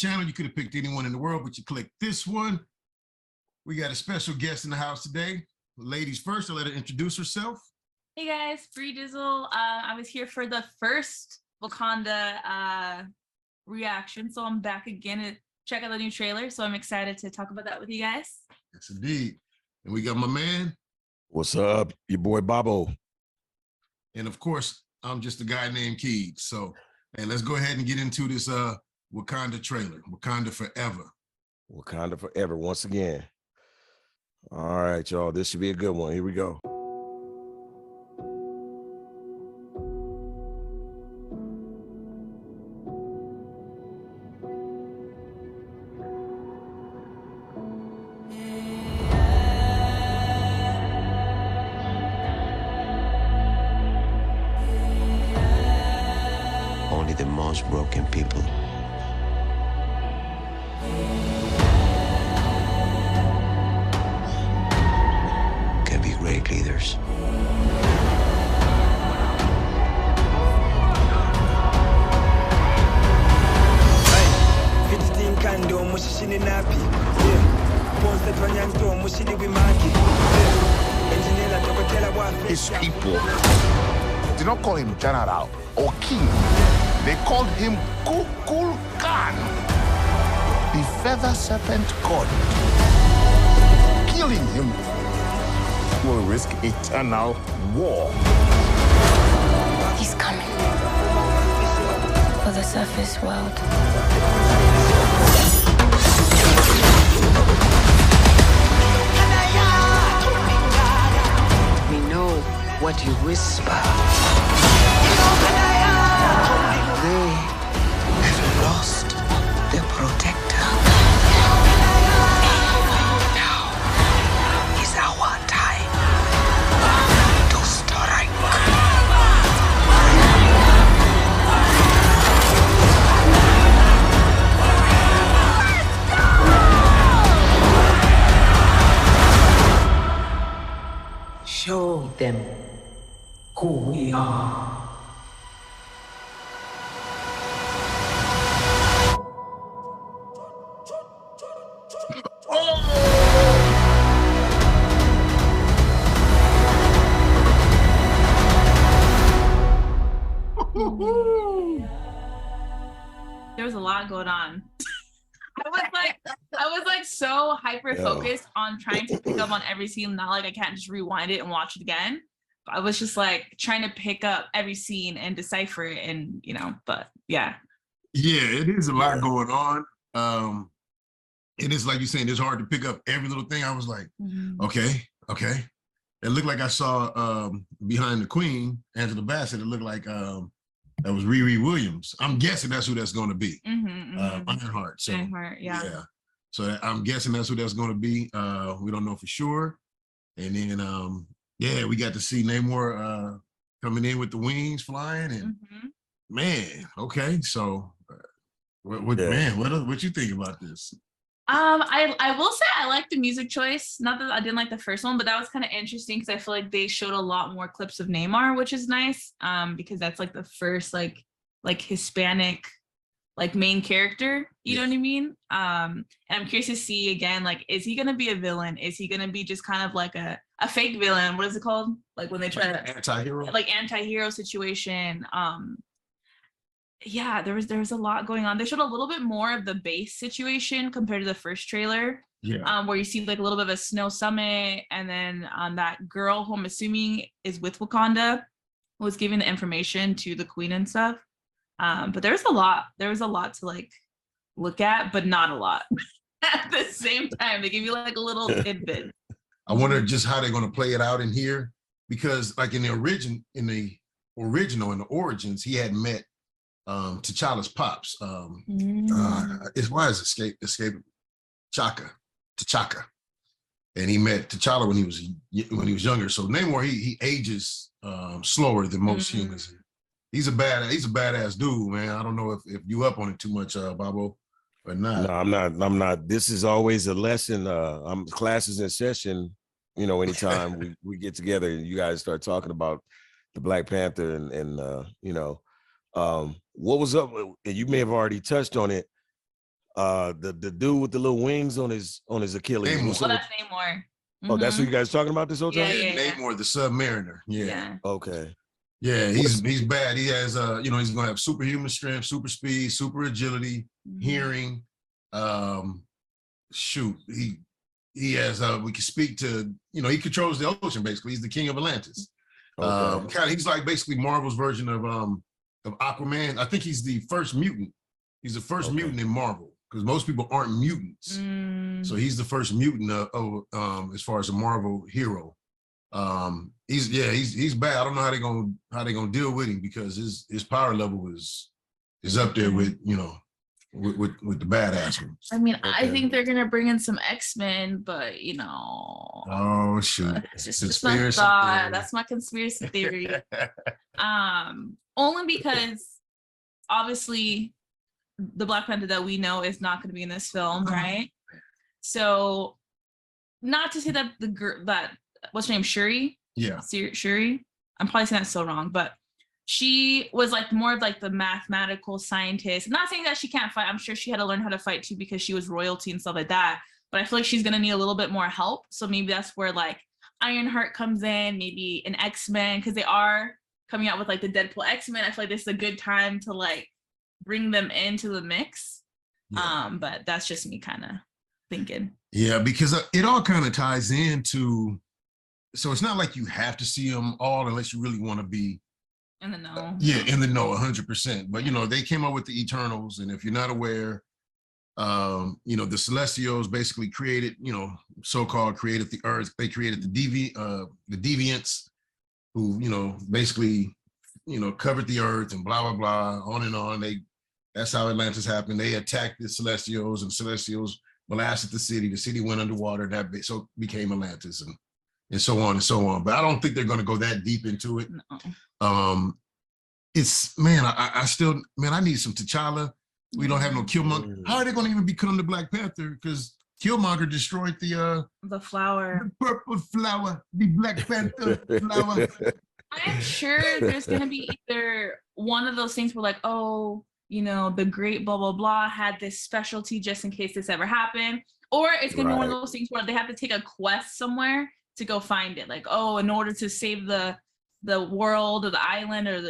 channel. You could have picked anyone in the world, but you clicked this one. We got a special guest in the house today. Ladies first, I'll let her introduce herself. Hey guys, Breedizzleee. I was here for the first Wakanda reaction, so I'm back again to check out the new trailer. So I'm excited to talk about that with you guys. Yes, indeed. And we got my man. What's up? Your boy Bobo. And of course, I'm just a guy named Keed. So, hey, let's go ahead and get into this Wakanda trailer. Wakanda forever. Wakanda forever once again. All right, y'all. This should be a good one. Here we go. Only the most broken people can be great leaders. His people did not call him general or king. They called him Kukulkan, the feather serpent god. Killing him will risk eternal war. He's coming for the surface world. We know what you whisper. They have lost their protector. Now is our time to strike. Show them who we are. There was a lot going on. I was like so hyper focused on trying to pick up on every scene. Not like I can't just rewind it and watch it again. But I was just like trying to pick up every scene and decipher it, and but yeah. Yeah, it is a lot going on. It is like you're saying, it's hard to pick up every little thing. I was like, okay. It looked like I saw behind the Queen, Angela Bassett. It looked like that was Riri Williams. I'm guessing that's who that's going to be. Ironheart. So, Ironheart, yeah. So I'm guessing that's who that's going to be. We don't know for sure. And then, yeah, we got to see Namor coming in with the wings flying, and man, okay. So, what you think about this? I will say I like the music choice. Not that I didn't like the first one, but that was kind of interesting because I feel like they showed a lot more clips of Namor, which is nice. Because that's like the first like Hispanic like main character, you know what I mean? And I'm curious to see again, like, is he gonna be a villain? Is he gonna be just kind of like a fake villain? What is it called? Like when they try to anti-hero, like anti-hero situation. Yeah, there was a lot going on. They showed a little bit more of the base situation compared to the first trailer. Yeah. Where you see like a little bit of a snow summit, and then that girl who I'm assuming is with Wakanda was giving the information to the Queen and stuff. But there was a lot to like look at, but not a lot. At the same time, they give you like a little tidbit. I wonder just how they're going to play it out in here, because like in the origins, he had met T'Challa's pops. Why is escape T'Chaka, and he met T'Challa when he was younger. So Namor, he ages slower than most humans. He's a badass dude, man. I don't know if you up on it too much, Bobo, or not. No, I'm not. This is always a lesson. Classes in session. Anytime we get together and you guys start talking about the Black Panther and what was up, and you may have already touched on it. the dude with the little wings on his Achilles. Namor. Well, that's Namor. Oh, that's what Mhm. you guys talking about this whole time? Yeah. Namor, the submariner. Yeah. Yeah. Okay. Yeah, he's bad. He has he's gonna have superhuman strength, super speed, super agility, hearing. Shoot, he has we can speak to, he controls the ocean basically. He's the king of Atlantis. Okay. He's like basically Marvel's version of Aquaman. I think he's the first mutant. He's the first mutant in Marvel because most people aren't mutants. So he's the first mutant as far as a Marvel hero. He's bad. I don't know how they gonna deal with him because his power level is up there with with the badass ones. I mean, I think they're gonna bring in some X-Men, but Oh shoot. it's just my thought. That's my conspiracy theory. Only because obviously the Black Panther that we know is not gonna be in this film, right? So not to say that the girl what's her name, Shuri? Yeah. Shuri. I'm probably saying that so wrong, but she was like more of like the mathematical scientist. I'm not saying that she can't fight. I'm sure she had to learn how to fight too because she was royalty and stuff like that. But I feel like she's gonna need a little bit more help. So maybe that's where like Ironheart comes in, maybe an X-Men, because they are coming out with like the Deadpool X-Men. I feel like this is a good time to like bring them into the mix. Yeah. But that's just me kind of thinking. Yeah, because it all kind of ties into. So it's not like you have to see them all unless you really want to be in the know. In the know 100%. But they came up with the Eternals, and if you're not aware, the Celestials basically created, so-called created the Earth. They created the Deviants, who basically covered the Earth and blah blah blah, on and on. That's how Atlantis happened. They attacked the Celestials, and Celestials blasted the city. The city went underwater. So became Atlantis, and so on and so on. But I don't think they're going to go that deep into it. No. I still I need some T'Challa. We don't have no Killmonger. How are they going to even become the Black Panther? Because Killmonger destroyed the flower, the purple flower, the Black Panther flower. I'm sure there's going to be either one of those things where like, the great blah blah blah had this specialty just in case this ever happened, or it's going to be one of those things where they have to take a quest somewhere to go find it. Like, in order to save the world or the island or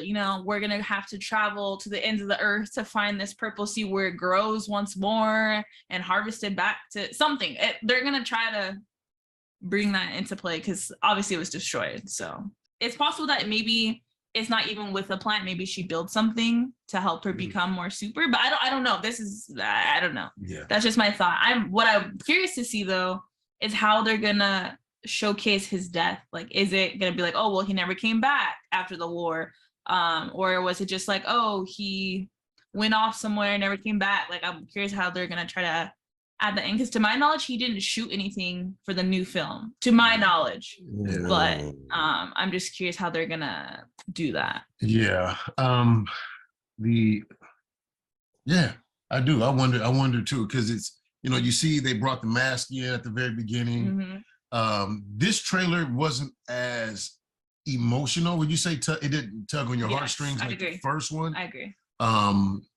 we're gonna have to travel to the ends of the earth to find this purple sea where it grows once more and harvest it back to something. They're gonna try to bring that into play because obviously it was destroyed. So it's possible that maybe it's not even with the plant. Maybe she builds something to help her become more super. But I don't know. I don't know. Yeah. That's just my thought. What I'm curious to see though is how they're gonna showcase his death. Like, is it gonna be like, he never came back after the war, or was it just like, he went off somewhere and never came back? Like, I'm curious how they're gonna try to add the end, because to my knowledge he didn't shoot anything for the new film, to my knowledge. But I'm just curious how they're gonna do that. I do. I wonder too, because it's you see they brought the mask in at the very beginning. This trailer wasn't as emotional. Would you say it didn't tug on your heartstrings like the first one? I agree.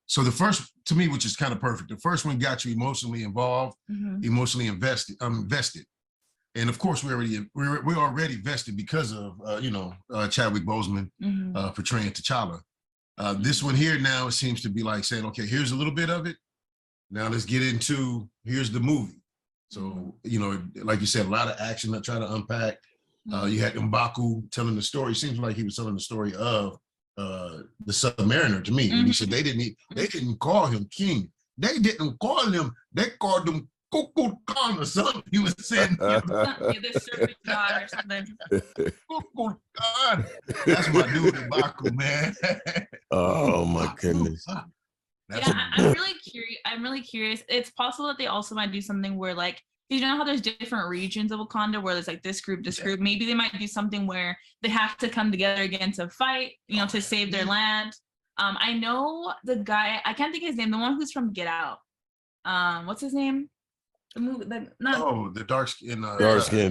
So the first, to me, which is kind of perfect, the first one got you emotionally involved, emotionally invested. And of course, we're already vested because of Chadwick Boseman portraying T'Challa. This one here now, it seems to be like saying, okay, here's a little bit of it. Now let's get into here's the movie. So, like you said, a lot of action to try to unpack. You had M'Baku telling the story. Seems like he was telling the story of the Submariner to me. And he said they didn't call him king. They didn't call him. They called him Cuckoo Khan or something. He was saying the serpent god or something. Cuckoo Khan. That's my dude M'Baku, man. Oh my goodness. I'm really curious. It's possible that they also might do something where, like, you know how there's different regions of Wakanda where there's like this group. Maybe they might do something where they have to come together again to fight, to save their land. I know the guy, I can't think of his name, the one who's from Get Out. What's his name? The dark skin.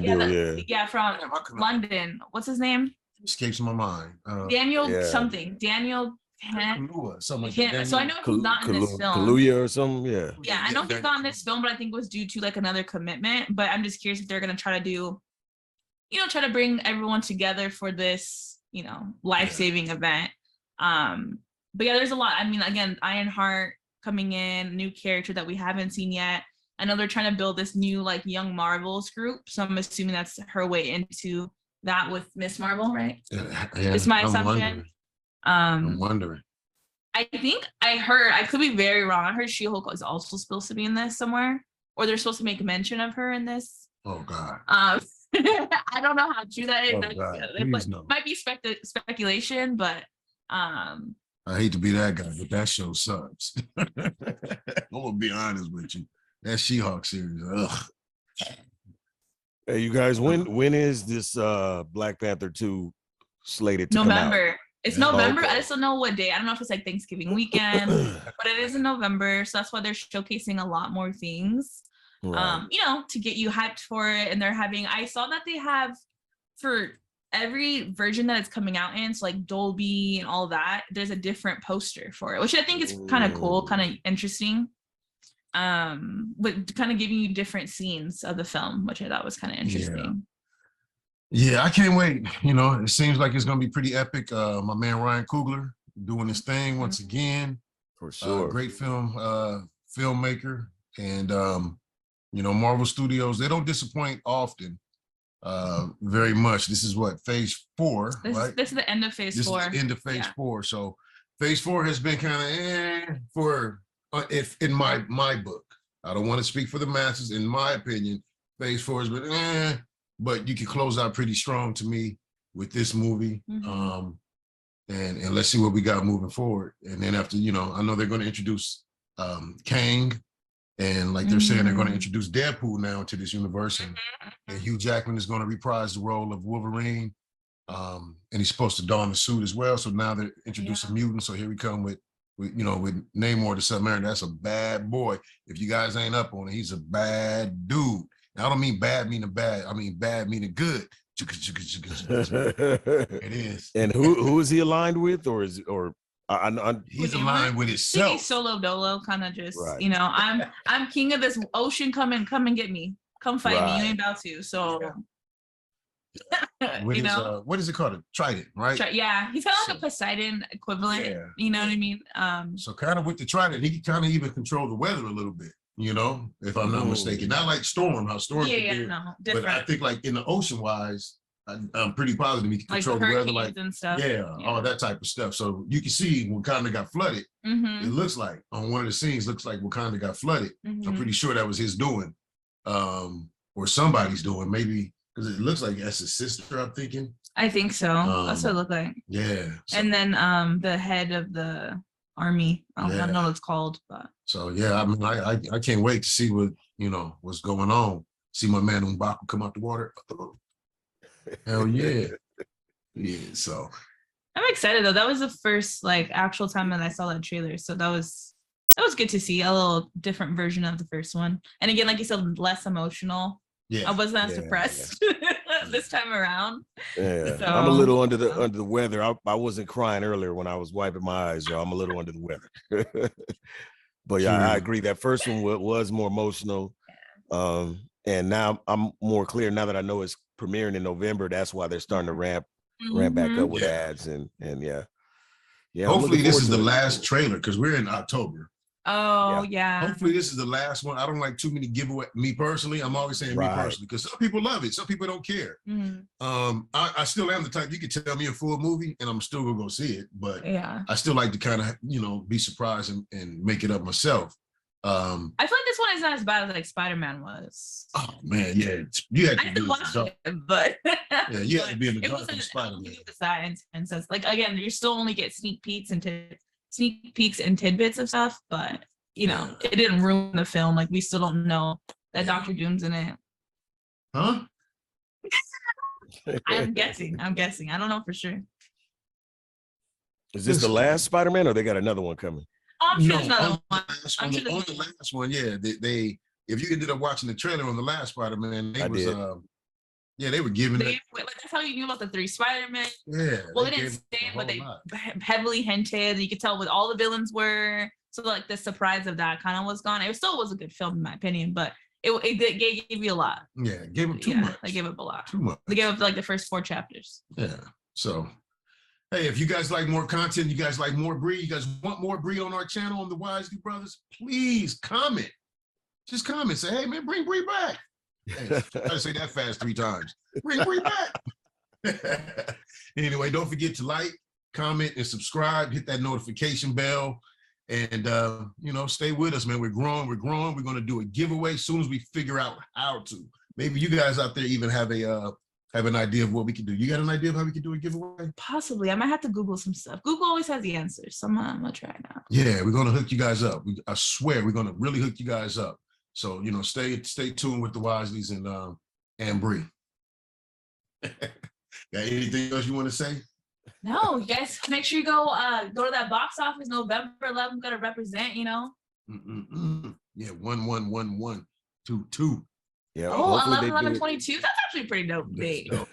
Dude, from London. What's his name? Escapes my mind. Daniel something. Daniel Kahlua, something like that. So I know he's not in this film. Kaluuya or something, yeah. Yeah, I know he's not in this film, but I think it was due to like another commitment. But I'm just curious if they're gonna try to do, try to bring everyone together for this, life-saving event. But yeah, there's a lot. I mean, again, Ironheart coming in, new character that we haven't seen yet. I know they're trying to build this new like Young Marvels group, so I'm assuming that's her way into that with Miss Marvel, right? Yeah, it's my assumption. I'm wondering. I think I could be very wrong. I heard She-Hulk is also supposed to be in this somewhere, or they're supposed to make mention of her in this. Oh God. I don't know how true that is. Oh, God. It might be speculation, but I hate to be that guy, but that show sucks. I'm gonna be honest with you. That She-Hulk series, ugh. Hey, you guys, when is this Black Panther 2 slated to November? come out? It's November. Okay. I just don't know what day. I don't know if it's like Thanksgiving weekend, but it is in November. So that's why they're showcasing a lot more things, Right. To get you hyped for it. And I saw that they have for every version that it's coming out in, so like Dolby and all that, there's a different poster for it, which I think is kind of cool, kind of interesting. But kind of giving you different scenes of the film, which I thought was kind of interesting. Yeah, I can't wait. It seems like it's gonna be pretty epic. My man Ryan Coogler doing his thing once again. For sure. Great filmmaker. And Marvel Studios, they don't disappoint often. Very much. This is what, phase 4, right? This is the end of phase 4. This is the end of phase 4. So phase 4 has been kind of for if in my book. I don't want to speak for the masses. In my opinion, phase 4 has been but you can close out pretty strong to me with this movie. Mm-hmm. And let's see what we got moving forward. And then after, I know they're going to introduce Kang, and like they're saying, they're going to introduce Deadpool now into this universe, and Hugh Jackman is going to reprise the role of Wolverine, and he's supposed to don the suit as well. So now they're introducing mutants. So here we come with Namor the Submariner. That's a bad boy. If you guys ain't up on it, he's a bad dude. Now, I don't mean bad meaning bad. I mean bad meaning good. It is. And who is he aligned with, or he's aligned with himself. He's solo dolo, kind of just right. I'm king of this ocean. Come and get me. Come fight me. You ain't about to. So what is it called? A trident, right? Yeah, he's kind of like a Poseidon equivalent. Yeah. You know what I mean? So kind of with the trident, he can kind of even control the weather a little bit. If I'm not mistaken. Not like Storm, how Storm can do. No, different. But I think like in the ocean wise, I'm pretty positive he can control the weather, like and stuff. all that type of stuff. So you can see Wakanda got flooded. Mm-hmm. It looks like on one of the scenes, looks like Wakanda got flooded. Mm-hmm. I'm pretty sure that was his doing, or somebody's doing, maybe because it looks like that's his sister. I'm thinking. I think so. That's what it looked like. Yeah. So, and then the head of the army. I don't know what it's called, but so yeah, I mean, I can't wait to see what what's going on. See my man M'Baku come out the water. Hell yeah. Yeah. So I'm excited though. That was the first like actual time that I saw that trailer. So that was good to see a little different version of the first one. And again, like you said, less emotional. Yeah. I wasn't as depressed this time around. Yeah. So, I'm a little under the weather. I wasn't crying earlier when I was wiping my eyes, y'all. I'm a little under the weather. But yeah, I agree. That first one was more emotional. And now I'm more clear now that I know it's premiering in November. That's why they're starting to ramp back up with ads and yeah. Hopefully this is the last trailer because we're in October. Oh yeah. Hopefully this is the last one. I don't like too many giveaway. Me personally, I'm always saying me personally because some people love it, some people don't care. Mm-hmm. I still am the type you can tell me a full movie and I'm still gonna go see it, but I still like to kind of be surprised and make it up myself. I feel like this one is not as bad as like Spider-Man was. Oh man, yeah, you had to do it, but yeah, you had to be in the dark for Spider-Man. That intense. Like again, you still only get sneak peeks and tidbits of stuff, but it didn't ruin the film. Like we still don't know that Dr. Doom's in it. Huh? I'm guessing. I don't know for sure. Is this the last Spider-Man or they got another one coming? Oh, I'm sure there's another one. On the last one, yeah. They if you ended up watching the trailer on the last Spider-Man, Yeah, they were giving it. Like, that's how you knew about the 3 Spider-Men. Yeah. Well, they didn't say, but they heavily hinted. You could tell what all the villains were. So like the surprise of that kind of was gone. It still was a good film in my opinion, but it gave you a lot. Yeah, gave them too much. They gave up a lot. Too much. They gave up like the first 4 chapters. Yeah. So, hey, if you guys like more content, you guys like more Bree, you guys want more Bree on our channel on the Wisely Brothers, please comment. Just comment. Say, hey man, bring Bree back. Hey, I gotta say that fast 3 times. Bring Bree back. Anyway, don't forget to like, comment, and subscribe. Hit that notification bell. And stay with us, man. We're growing. We're going to do a giveaway as soon as we figure out how to. Maybe you guys out there even have an idea of what we can do. You got an idea of how we can do a giveaway? Possibly. I might have to Google some stuff. Google always has the answers. So I'm gonna try now. Yeah, we're gonna hook you guys up. I swear we're gonna really hook you guys up. So stay tuned with the Wisleys and Bree. Got anything else you want to say? No, you guys make sure you go to that box office November 11th. Gotta represent, Yeah, 111122. Yeah. Oh, 11/11/22. That's actually a pretty dope date. All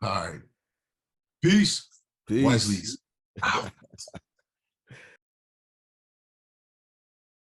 right. Peace. Peace. Wisleys out.